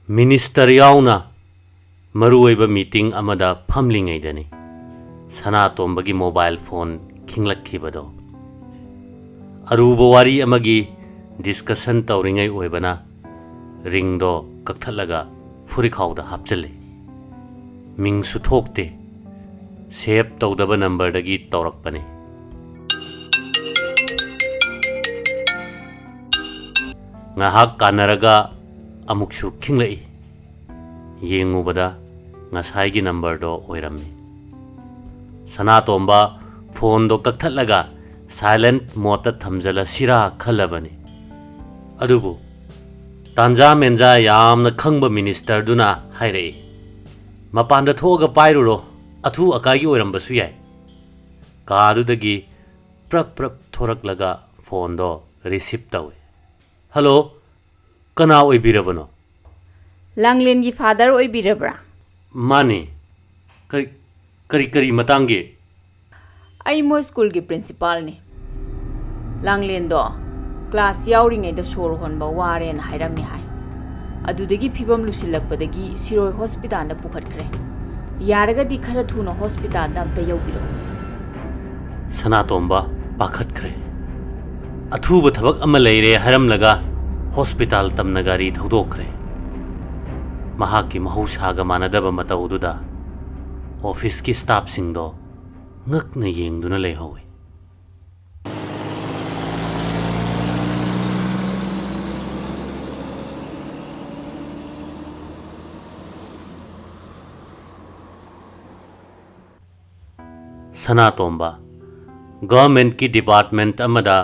Minister yauna maruoiba meeting amada phamlingaidani Sanatombagi mobile phone khinglakkhibado aruba wari amagi discussion tawringai oibana ringdo kakthalaga furikhawda hapchale mingsu thokte save tawdaba number dagi tawrakpane ngahak kanaraga amukshu khinglai yengubada ngasai gi number do oiramni Sanatomba phone do kakthatlaga silent mode thamjala sira khalabani adubu tanja menja yamna khangba minister duna hairei mapanda thoga pairuro athu akagi oirambasu yai kadudagi prap thoraklaga phone do receive tawe hello kana oibirabano Langlen gi father oibirabra mani kari matangi ai mo school gi principal ni Langlen do class yawring ai da sor honba waren hairam ni hai adudagi phibam lusilakpadagi siroi hospital na pukhatkre yaraga di khara thuna hospital da amta yawbiro Sanatomba pakhatkre athuba thabak ama leire haram laga hospital tamnagari thodokre mahaki mahausaga manadaba mataududa office ki staff singdo ngakna yengduna lehawi Sanatomba government ki department amada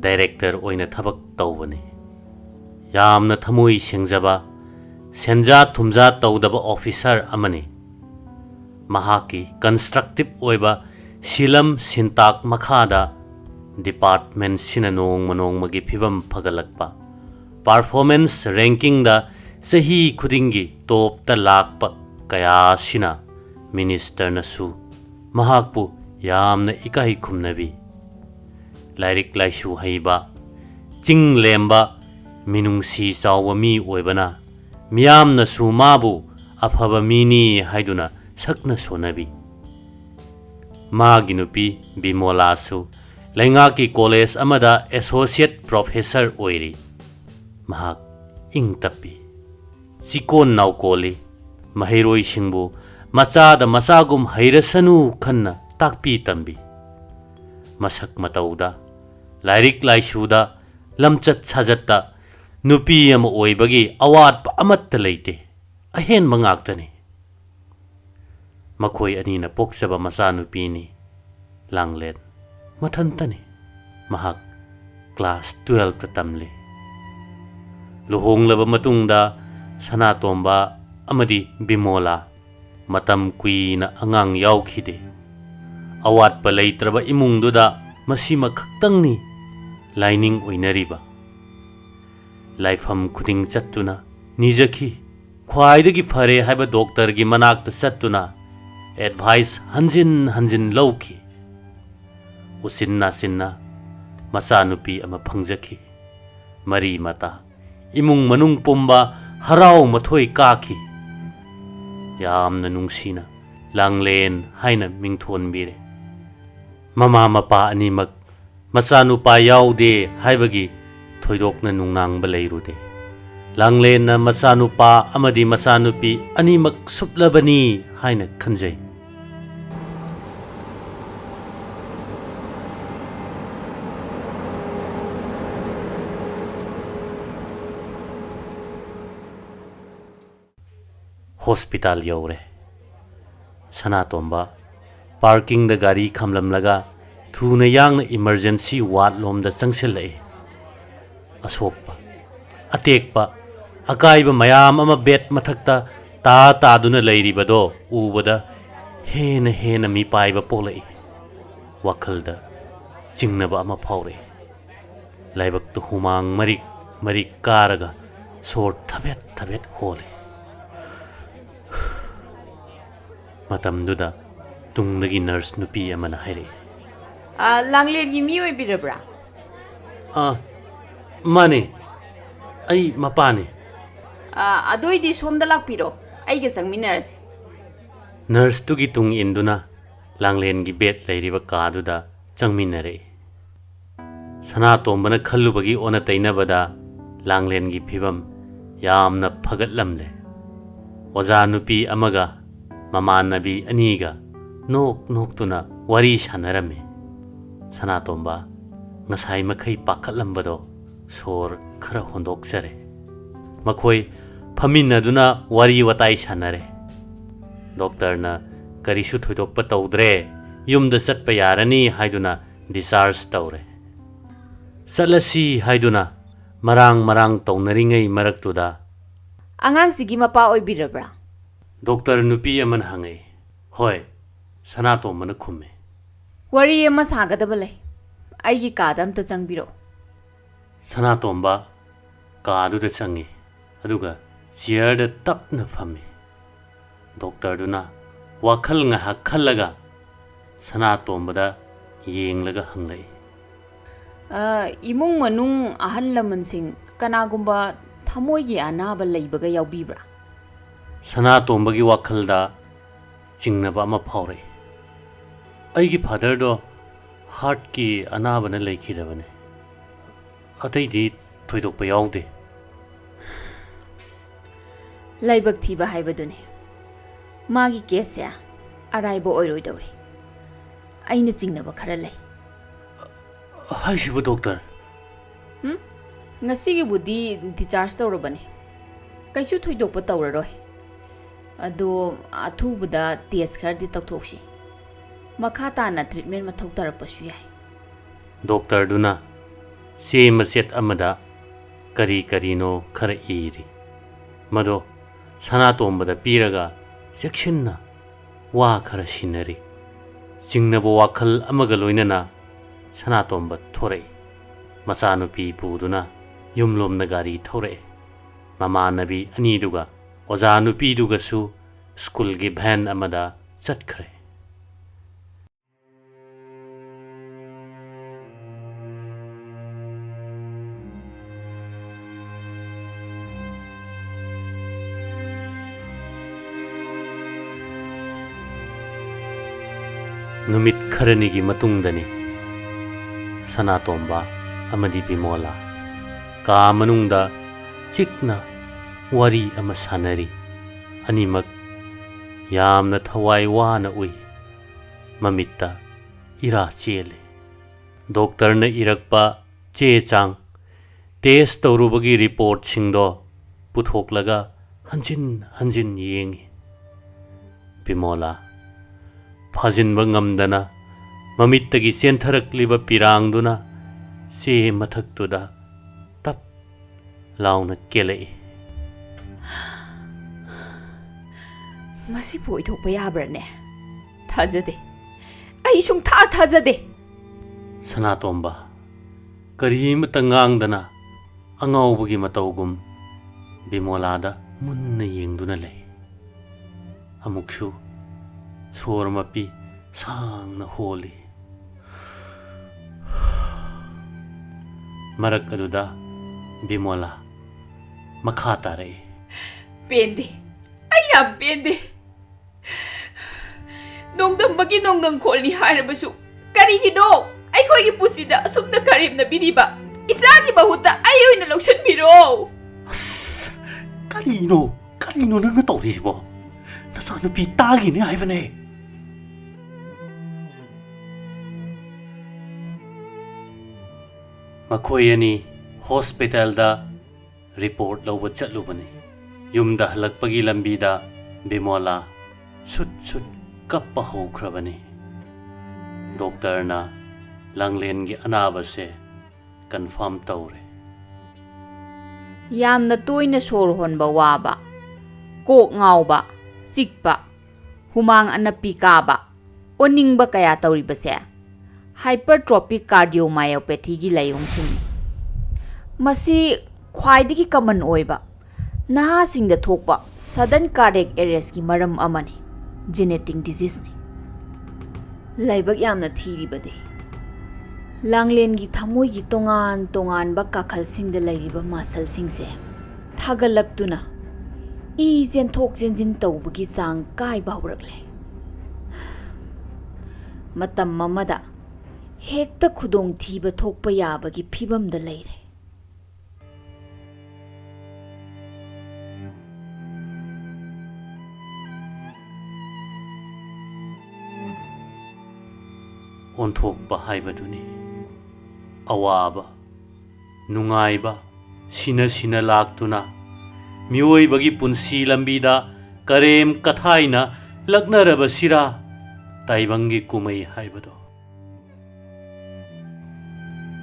director oina thabak tawbani yamna thamoi sengjaba senja thumja tawdaba officer amani mahaki constructive oiba silam sintak makhada department sinanong manong magi phibam phagalakpa performance ranking da sahi khudingi top ta lakpa kaya sina minister nasu mahakpu yamna ikai khumnabi lairik laisu haiba ching lemba minungsi chawa mi oibana miyamna su mabu afaba mini haiduna sakna sonabi magi nupi Bimola su lainga ki college amada associate professor oiri mahak ingtapi chikon naukoli mahiroi singbu machada masagum hairasanu khanna takpi tambi masak matauda lairik laisuda lamchat sajatta nupi am oibagi awat pa amatta leite ahen mangaktani makhoi anina poksaba macha nupi ni Langlen mathantani mahak class 12 ta tamle luhonglaba matungda Sanatomba amadi Bimola matam kuina angang yaukhide awat pa leitraba imungduda masima khaktangni lining oinariba laifam khuding chattuna nijaki khwaidagi phare haiba doctor gi manak ta chattuna advice hanjin lawki usinna sinna macha nupi ama phangjaki mari mata imung manung pomba harau mathoi kaki yamna nungsina Langlen haina mingthon bire mama mapa animak macha nupa yaude haibagi thoidokna nungnang balairude Langlen na macha nupa amadi macha nupi animak suplabani haina khanjai hospital yaure Sanatomba parking da gari khamlamlaga thuna yangna emergency ward lomda changsilai asokpa atekpa akaiba mayam ama bed mathakta ta duna leiribado ubada hena mi paiba polai wakhalda chingnaba ama phaure laibak tu humang marik karaga sor thabet hole matamduda tungdagi nurse nupi amana haire Langlen gi mi oibirabra mani ai mapani ꯑꯗꯣꯏꯗꯤ ꯁꯣꯝꯗ ꯂꯥꯛꯄꯤꯔꯣ ꯑꯩꯒ ꯆꯪꯃꯤꯟꯅꯔꯁꯤ ꯅꯔꯁꯇꯨꯒꯤ ꯇꯨꯡ ꯏꯟꯗꯨꯅ ꯂꯥꯡꯂꯦꯟꯒꯤ ꯕꯦꯠ ꯂꯩꯔꯤꯕ ꯀꯥꯗꯨꯗ ꯆꯪꯃꯤꯟꯅꯔꯛꯏ ꯁꯅꯥꯇꯣꯝꯕꯅ ꯈꯜꯂꯨꯕꯒꯤ ꯑꯣꯟꯅ ꯇꯩꯅꯕꯗ ꯂꯥꯡꯂꯦꯟꯒꯤ ꯐꯤꯕꯝ ꯌꯥꯝꯅ ꯐꯒꯠꯂꯝꯂꯦ ꯑꯣꯖꯥ ꯅꯨꯄꯤ ꯑꯃꯒ ꯃꯃꯥꯟꯅꯕꯤ ꯑꯅꯤꯒ ꯅꯣꯛ ꯅꯣꯛꯇꯨꯅ ꯋꯥꯔꯤ ꯁꯥꯟꯅꯔꯝꯃꯤ ꯁꯅꯥꯇꯣꯝꯕ ꯉꯁꯥꯏ ꯃꯈꯩ ꯄꯥꯈꯠꯂꯝꯕꯗꯣ ꯁꯣꯔ ꯈꯔ ꯍꯣꯟꯗꯣꯛꯆꯔꯦ ꯃꯈꯣꯏ ꯐꯝꯃꯤꯟꯅꯗꯨꯅ ꯋꯥꯔꯤ ꯋꯥꯇꯥꯏ ꯁꯥꯟꯅꯔꯦ ꯗꯣꯛꯇꯔꯅ ꯀꯔꯤꯁꯨ ꯊꯣꯏꯗꯣꯛꯄ ꯇꯧꯗ꯭ꯔꯦ ꯌꯨꯝꯗ ꯆꯠꯄ ꯌꯥꯔꯅꯤ ꯍꯥꯏꯗꯨꯅ ꯗꯤꯁꯆꯥꯔꯖ ꯇꯧꯔꯦ ꯆꯠꯂꯁꯤ ꯍꯥꯏꯗꯨꯅ ꯃꯔꯥꯡ ꯇꯧꯅꯔꯤꯉꯩ ꯃꯔꯛꯇꯨꯗ ꯑꯉꯥꯡꯁꯤꯒꯤ ꯃꯄꯥ ꯑꯣꯏꯕꯤꯔꯕ꯭ꯔꯥ ꯗꯣꯛꯇꯔ ꯅꯨꯄꯤ ꯑꯃꯅ ꯍꯪꯉꯛꯏ ꯍꯣꯏ ꯁꯅꯥꯇꯣꯝꯕꯅ ꯈꯨꯝꯃꯤ ꯋꯥꯔꯤ ꯑꯃ ꯁꯥꯒꯗꯕ ꯂꯩ ꯑꯩꯒꯤ ꯀꯥꯗ ꯑꯝꯇ ꯆꯪꯕꯤꯔꯛꯑꯣ ꯁꯅꯥꯇꯣꯝꯕ ꯀꯥꯗꯨꯗ ꯆꯪꯉꯤ ꯑꯗꯨꯒ ꯆꯤꯌꯔꯗ ꯇꯞꯅ ꯐꯝꯃꯤ ꯗꯣꯛꯇꯔꯗꯨꯅ ꯋꯥꯈꯜ ꯉꯥꯏꯍꯥꯛ ꯈꯜꯂꯒ ꯁꯅꯥꯇꯣꯝꯕꯗ ꯌꯦꯡꯂꯒ ꯍꯪꯂꯛꯏ ꯏꯃꯨꯡ ꯃꯅꯨꯡ ꯑꯍꯜ ꯂꯃꯟꯁꯤꯡ ꯀꯅꯥꯒꯨꯝꯕ ꯊꯃꯣꯏꯒꯤ ꯑꯅꯥꯕ ꯂꯩꯕꯒ ꯌꯥꯎꯕꯤꯕ꯭ꯔꯥ ꯁꯅꯥꯇꯣꯝꯕꯒꯤ ꯋꯥꯈꯜꯗ ꯆꯤꯡꯅꯕ ꯑꯃ ꯐꯥꯎꯔꯛꯏ ꯑꯩꯒꯤ ꯐꯥꯗꯔꯗꯣ ꯍꯥꯔꯠꯀꯤ ꯑꯅꯥꯕꯅ ꯂꯩꯈꯤꯗꯕꯅꯤ ꯑꯇꯩꯗꯤ ꯊꯣꯏꯗꯣꯛꯄ ꯌꯥꯎꯗꯦ ꯂꯥꯏꯕꯛ ꯊꯤꯕ ꯍꯥꯏꯕꯗꯨꯅꯤ ꯃꯥꯒꯤ ꯀꯦꯁꯁꯦ ꯑꯔꯥꯏꯕ ꯑꯣꯏꯔꯣꯏꯗꯧꯔꯤ ꯑꯩꯅ ꯆꯤꯡꯅꯕ ꯈꯔ ꯂꯩ ꯍꯥꯏꯁꯤꯕꯨ ꯗꯣꯛꯇꯔ ꯉꯁꯤꯒꯤꯕꯨꯗꯤ ꯗꯤꯆꯥꯔꯖ ꯇꯧꯔꯕꯅꯤ ꯀꯩꯁꯨ ꯊꯣꯏꯗꯣꯛꯄ ꯇꯧꯔꯔꯣꯏ ꯑꯗꯣ ꯑꯊꯨꯕꯗ ꯇꯦꯁ ꯈꯔꯗꯤ ꯇꯧꯊꯣꯛꯁꯤ ꯃꯈꯥ ꯇꯥꯅ ꯇ꯭ꯔꯤꯠꯃꯦꯟ ꯃꯊꯧ ꯇꯥꯔꯛꯄꯁꯨ ꯌꯥꯏ ꯗꯣꯛꯇꯔꯗꯨꯅ ꯆꯦ ꯃꯆꯦꯠ ꯑꯃꯗ ꯀꯔꯤ ꯀꯔꯤꯅꯣ ꯈꯔ ꯏꯔꯤ ꯃꯗꯣ ꯁꯅꯥꯇꯣꯝꯕꯗ ꯄꯤꯔꯒ ꯆꯦꯛꯁꯤꯟꯅ ꯋꯥ ꯈꯔ ꯁꯤꯟꯅꯔꯤ ꯆꯤꯡꯅꯕ ꯋꯥꯈꯜ ꯑꯃꯒ ꯂꯣꯏꯅꯅ ꯁꯅꯥꯇꯣꯝꯕ ꯊꯣꯔꯛꯏ ꯃꯆꯥꯅꯨꯄꯤ ꯄꯨꯗꯨꯅ ꯌꯨꯝꯂꯣꯝꯗ ꯒꯥꯔꯤ ꯊꯧꯔꯛꯏ ꯃꯃꯥꯟꯅꯕꯤ ꯑꯅꯤꯗꯨꯒ ꯑꯣꯖꯥ ꯅꯨꯄꯤꯗꯨꯒꯁꯨ ꯁ꯭ꯀꯨꯜꯒꯤ ꯚꯦꯟ ꯑꯃꯗ ꯆꯠꯈ꯭ꯔꯦ ꯅꯨꯃꯤꯠ ꯈꯔꯅꯤꯒꯤ ꯃꯇꯨꯡꯗꯅꯤ ꯁꯅꯥꯇꯣꯝꯕ ꯑꯃꯗꯤ ꯕꯤꯃꯣꯂꯥ ꯀꯥ ꯃꯅꯨꯡꯗ ꯆꯤꯛꯅ ꯋꯥꯔꯤ ꯑꯃ ꯁꯥꯟꯅꯔꯤ ꯑꯅꯤꯃꯛ ꯌꯥꯝꯅ ꯊꯋꯥꯏ ꯋꯥꯅ ꯎꯏ ꯃꯃꯤꯠꯇ ꯏꯔꯥ ꯆꯦꯜꯂꯤ ꯗꯣꯛꯇꯔꯅ ꯏꯔꯛꯄ ꯆꯦ ꯆꯥꯡ ꯇꯦꯁ ꯇꯧꯔꯨꯕꯒꯤ ꯔꯤꯄꯣꯔꯠꯁꯤꯡꯗꯣ ꯄꯨꯊꯣꯛꯂꯒ ꯍꯟꯖꯤꯟ ꯍꯟꯖꯤꯟ ꯌꯦꯡꯉꯤ ꯕꯤꯃꯣꯂꯥ ꯐꯥꯖꯤꯟꯕ ꯉꯝꯗꯅ ꯃꯃꯤꯠꯇꯒꯤ ꯆꯦꯟꯊꯔꯛꯂꯤꯕ ꯄꯤꯔꯥꯡꯗꯨꯅ ꯆꯦ ꯃꯊꯛꯇꯨꯗ ꯇꯞ ꯂꯥꯎꯅ ꯀꯦꯜꯂꯛꯏ ꯃꯁꯤꯕꯨ ꯑꯣꯏꯊꯣꯛꯄ ꯌꯥꯕ꯭ꯔꯅꯦ ꯊꯥꯖꯗꯦ ꯑꯩ ꯁꯨꯡꯊꯥ ꯊꯥꯖꯗꯦ ꯁꯅꯥꯇꯣꯝꯕ ꯀꯔꯤꯃꯇ ꯉꯥꯡꯗꯅ ꯑꯉꯥꯎꯕꯒꯤ ꯃꯇꯧꯒꯨꯝ ꯕꯤꯃꯣꯂꯥꯗ ꯃꯨꯟꯅ ꯌꯦꯡꯗꯨꯅ ꯂꯩ ꯑꯃꯨꯛꯁꯨ ꯁꯣꯔ ꯃꯄꯤ ꯁꯥꯡꯅ ꯍꯣꯜꯂꯤ ꯃꯔꯛ ꯑꯗꯨꯗ ꯕꯤꯃꯣꯂꯥ ꯃꯈꯥ ꯇꯥꯔꯛꯏ ꯄꯦꯟꯗꯦ ꯑꯩ ꯌꯥꯝ ꯄꯦꯟꯗꯦ ꯅꯣꯡꯗꯝꯕꯒꯤ ꯅꯣꯡꯗꯝ ꯈꯣꯠꯂꯤ ꯍꯥꯏꯔꯕꯁꯨ ꯀꯔꯤꯒꯤꯅꯣ ꯑꯩꯈꯣꯏꯒꯤ ꯄꯨꯟꯁꯤꯗ ꯑꯁꯨꯝꯅ ꯀꯔꯦꯝꯅꯕꯤꯔꯤꯕ ꯏꯆꯥꯒꯤ ꯃꯍꯨꯠꯇ ꯑꯩ ꯑꯣꯏꯅ ꯂꯧꯁꯤꯟꯕꯤꯔꯣ ꯑꯁ ꯀꯔꯤꯅꯣ ꯅꯪꯅ ꯇꯧꯔꯤꯁꯤꯕꯣ ꯅꯆꯥꯅꯨꯄꯤ ꯇꯥꯒꯤꯅꯤ ꯍꯥꯏꯕꯅꯦ ꯃꯈꯣꯏ ꯑꯅꯤ ꯍꯣꯁꯄꯤꯇꯥꯜꯗ ꯔꯤꯄꯣꯔꯠ ꯂꯧꯕ ꯆꯠꯂꯨꯕꯅꯤ ꯌꯨꯝꯗ ꯍꯜꯂꯛꯄꯒꯤ ꯂꯝꯕꯤꯗ ꯕꯤꯃꯣꯂꯥ ꯁꯨꯠ ꯀꯞꯄ ꯍꯧꯈ꯭ꯔꯕꯅꯤ ꯗꯣꯛꯇꯔꯅ ꯂꯥꯡꯂꯦꯟꯒꯤ ꯑꯅꯥꯕꯁꯦ ꯀꯟꯐꯥꯔꯝ ꯇꯧꯔꯦ ꯌꯥꯝꯅ ꯇꯣꯏꯅ ꯁꯣꯔ ꯍꯣꯟꯕ ꯋꯥꯕ ꯀꯣꯛ ꯉꯥꯎꯕ ꯆꯤꯛꯄ ꯍꯨꯃꯥꯡ ꯑꯅꯞꯄꯤ ꯀꯥꯕ ꯑꯣꯅꯤꯡꯕ ꯀꯌꯥ ꯇꯧꯔꯤꯕꯁꯦ ꯍꯥꯏꯄꯔꯇ꯭ꯔꯣꯄꯤꯛ ꯀꯥꯔꯗꯤꯑꯣꯃꯥꯏꯑꯣꯄꯦꯊꯤꯒꯤ ꯂꯥꯏꯑꯣꯡꯁꯤꯡꯅꯤ ꯃꯁꯤ ꯈ꯭ꯋꯥꯏꯗꯒꯤ ꯀꯃꯟ ꯑꯣꯏꯕ ꯅꯍꯥꯁꯤꯡꯗ ꯊꯣꯛꯄ ꯁꯗꯟ ꯀꯥꯔꯗꯤꯌꯦꯛ ꯑꯦꯔꯦꯁꯀꯤ ꯃꯔꯝ ꯑꯃꯅꯤ ꯖꯦꯅꯦꯇꯤꯛ ꯗꯤꯖꯤꯁꯅꯤ ꯂꯥꯏꯕꯛ ꯌꯥꯝꯅ ꯊꯤꯔꯤꯕꯗꯤ ꯂꯥꯡꯂꯦꯟꯒꯤ ꯊꯃꯣꯏꯒꯤ ꯇꯣꯉꯥꯟ ꯇꯣꯉꯥꯟꯕ ꯀꯥꯈꯜꯁꯤꯡꯗ ꯂꯩꯔꯤꯕ ꯃꯁꯜꯁꯤꯡꯁꯦ ꯊꯥꯒꯠꯂꯛꯇꯨꯅ ꯏ ꯆꯦꯟꯊꯣꯛ ꯆꯦꯟꯁꯤꯟ ꯇꯧꯕꯒꯤ ꯆꯥꯡ ꯀꯥꯏꯕ ꯍꯧꯔꯛꯂꯦ꯫ ꯃꯇꯝ ꯑꯃꯗ ꯍꯦꯛꯇ ꯈꯨꯗꯣꯡꯊꯤꯕ ꯊꯣꯛꯄ ꯌꯥꯕꯒꯤ ꯐꯤꯚꯝꯗ ꯂꯩꯔꯦ꯫ ꯑꯣꯟꯊꯣꯛꯄ ꯍꯥꯏꯕꯗꯨꯅꯤ꯫ ꯑꯋꯥꯕ, ꯅꯨꯡꯉꯥꯏꯕ ꯁꯤꯅ ꯁꯤꯅ ꯂꯥꯛꯇꯨꯅ ꯃꯤꯑꯣꯏꯕꯒꯤ ꯄꯨꯟꯁꯤ ꯂꯝꯕꯤꯗ ꯀꯔꯦꯝ ꯀꯊꯥꯏꯅ ꯂꯛꯅꯔꯕꯁꯤꯔꯥ ꯇꯥꯏꯕꯪꯒꯤ ꯀꯨꯝꯃꯩ ꯍꯥꯏꯕꯗꯣ꯫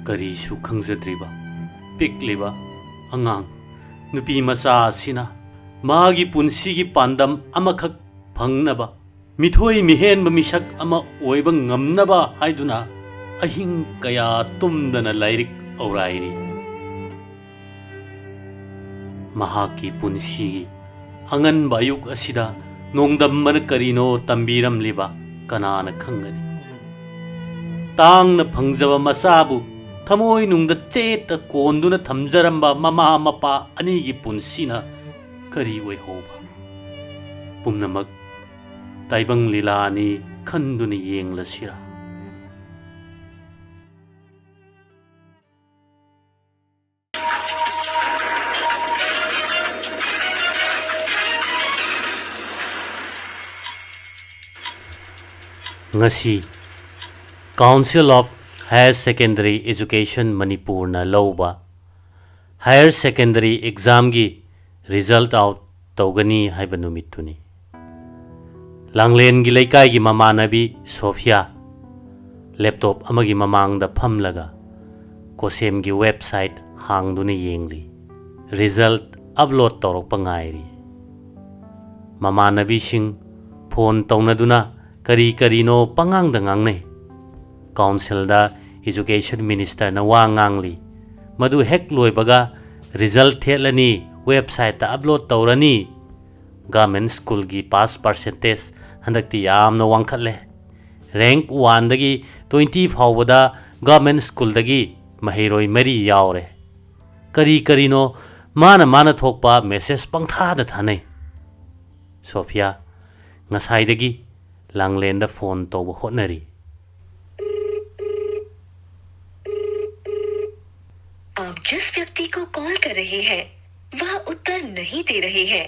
ꯀꯔꯤꯁꯨ ꯈꯪꯖꯗ꯭ꯔꯤꯕ ꯄꯤꯛꯂꯤꯕ ꯑꯉꯥꯡ ꯅꯨꯄꯤ ꯃꯆꯥ ꯑꯁꯤꯅ ꯃꯥꯒꯤ ꯄꯨꯟꯁꯤꯒꯤ ꯄꯥꯟꯗꯝ ꯑꯃꯈꯛ ꯐꯪꯅꯕ, ꯃꯤꯊꯣꯏ ꯃꯤꯍꯦꯟꯕ ꯃꯤꯁꯛ ꯑꯃ ꯑꯣꯏꯕ ꯉꯝꯅꯕ ꯍꯥꯏꯗꯨꯅ ꯑꯍꯤꯡ ꯀꯌꯥ ꯇꯨꯝꯗꯅ ꯂꯥꯏꯔꯤꯛ ꯑꯧꯔꯥꯏꯔꯤ꯫ ꯃꯍꯥꯛꯀꯤ ꯄꯨꯟꯁꯤꯒꯤ ꯑꯉꯟꯕ ꯑꯌꯨꯛ ꯑꯁꯤꯗ ꯅꯣꯡꯗꯝꯕꯅ ꯀꯔꯤꯅꯣ ꯇꯝꯕꯤꯔꯝꯂꯤꯕ ꯀꯅꯥꯅ ꯈꯪꯒꯅꯤ? ꯇꯥꯡꯅ ꯐꯪꯖꯕ ꯃꯆꯥꯕꯨ ꯊꯃꯣꯏꯅꯨꯡꯗ ꯆꯦꯠꯇ ꯀꯣꯟꯗꯨꯅ ꯊꯝꯖꯔꯝꯕ ꯃꯃꯥ ꯃꯄꯥ ꯑꯅꯤꯒꯤ ꯄꯨꯟꯁꯤꯅ ꯀꯔꯤ ꯑꯣꯏꯍꯧꯕ? ꯄꯨꯝꯅꯃꯛ ꯇꯥꯏꯕꯪ ꯂꯤꯂꯥꯅꯤ ꯈꯟꯗꯨꯅ ꯌꯦꯡꯂꯁꯤꯔꯥ? ngasi Council of Higher Secondary Education Manipurna lauba Higher Secondary Exam gi result out taugani haiba numituni. Langlen gi laikai gi mamanabi Sophia laptop amagi mamangda phamlaga Kosem gi website hangduna yengli. Result upload tawrokpa ngairi. Mamanabi sing phone tawnaduna kari karino pangangda ngangne. Council da Education Minister na wa ngangli. Madu hek loibaga result thelani website ta upload tawrani. Government school gi pass percentage handakti yamna wangkhatle. Rank 1 dagi 20 phawbada government school dagi mahiroi mari yaure. Kari karino mana thokpa message pangtha da thanai. Sophia ngasai dagi Langlen da phone tawba hotnari. आप जिस व्यक्ति को call कर रहे हैं वह उत्तर नहीं दे रहे हैं।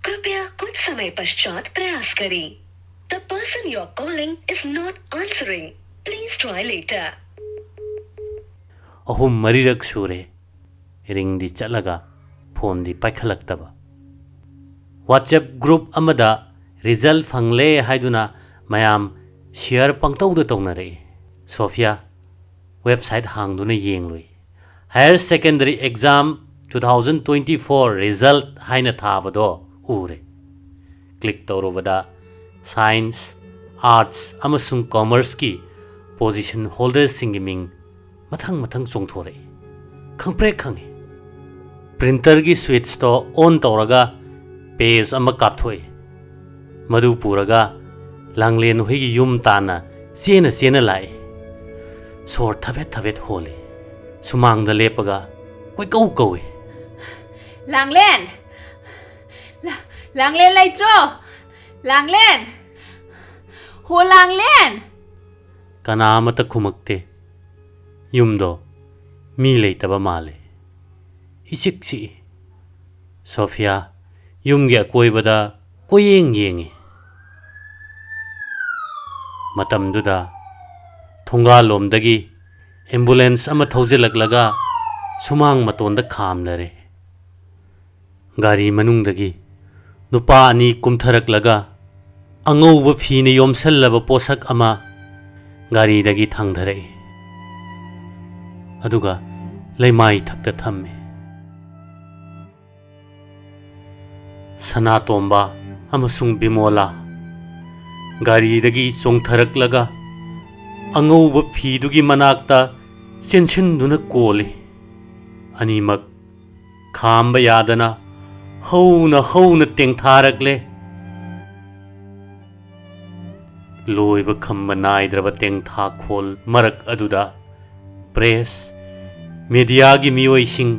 कृपया कुछ समय पश्चात प्रयास करें। The person you're calling is not answering. Please try later. Ahum marirak sure ring di chalaga phone di paikhalak-taba. WhatsApp group amada result phangle haiduna mayam share pangtawda tawnare. Sophia website hangduna yengloi. Higher Secondary Exam 2024 result haina thabado ure. Click tawrobada Science, Arts amasung Commerce ki position holders singi ming mathang chongthore. Khangpre khangi. Printer gi switch to on tawraga page ama kapthoi. Madu puraga Langlen hui gi yum tana sena lai. Sor thabet holi. Sumang da lepaga koi kau. Langlen! Langlen laitro! Langlen! Ho Langlen! Kanamata khumakte. Yumdo mi leitaba male. Isikchi. Sophia yumgi akoibada koyeng yengi. Matamduda thongalomdagi ambulance ama thaujilaklaga sumang matonda khamlare. Gari manungdagi nupa ani kumtharaklaga angauba phine yomsallaba posak ama gari dagi thangdhare. Aduga laimai thakta thamme. Sanatomba amasung Bimola gari dagi chongtharaklaga angauba phidugi manakta chenchinduna koli. Animak khamba yadana hauna tengtharakle. Loiba khamba naidraba tengtha khol marak aduda press media gi mioi sing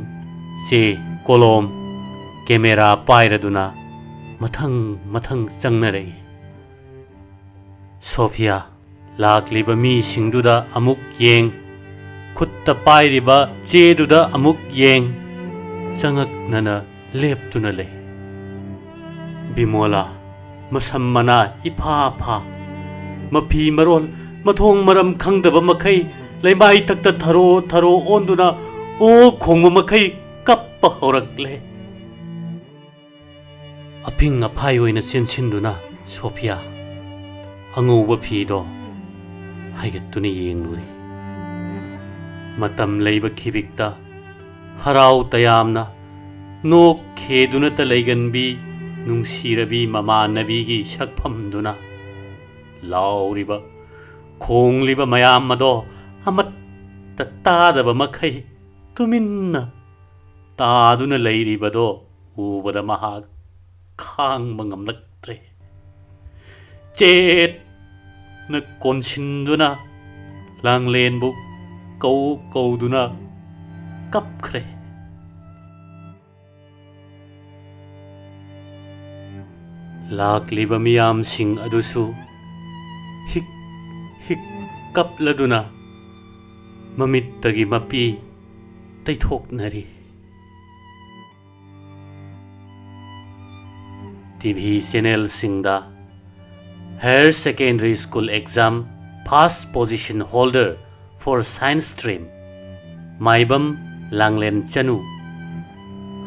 che kolom camera pairaduna मथंग मथंग चंगनरई Sophia लाक्लिबा मीसिंगदुदा अमुक येंग खुत्ता पाइरिबा चेदुदा अमुक Young चंगकनना लेप्तुना ले बिमोला मसम मना इफा फा मफी मरोल मथोंग मरम खंगदबा मखै लैमाई तकता थरो थरो ओंदुना ओ खोंगबा मखै कप्पा हौरक्ले अपिंग अफाई ओइना चेनसिंदुना सोफिया अंगौबा फीदो हाइगत्तुना येंगलुरी मतम लैबा खिबिकता हराव तयामना नोक खेदुना त लैगनबी नुंसीरबी ममानबीगी सकफमदुना लाउरिबा खोंगलिबा मयाम मदो अमत्ता तादबा मखै तुमिन्ना तादुना लैरिबदो उबदा महाक खांगबा ngamlaktre चेत न कोनसिंदुना लांगलेनबु कौ कौदुना कपख्रे लाक्लिबा मियामसिंग अदुसु हिक हिक कपलदुना ममित्तगी मपी तैथोकनरी टीवी चैनल सिंगदा higher secondary school exam first position holder for science stream Maibam Langlen Chanu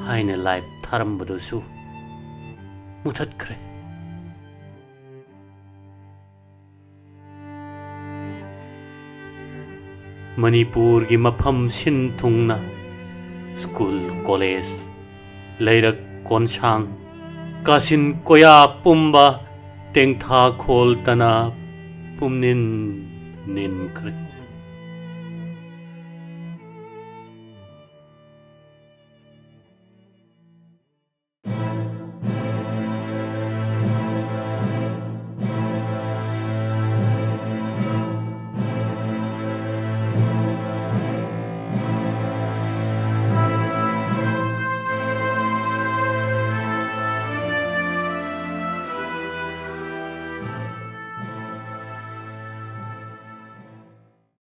हाइना लाइव थारमबदुसु मुथतख्रे मणिपुर की मफम सिन थुंगना स्कूल कॉलेज लैरक कोनसांग कासिन कोया पुम्बा तेंथा खोल तना पुमनिन निनख्रे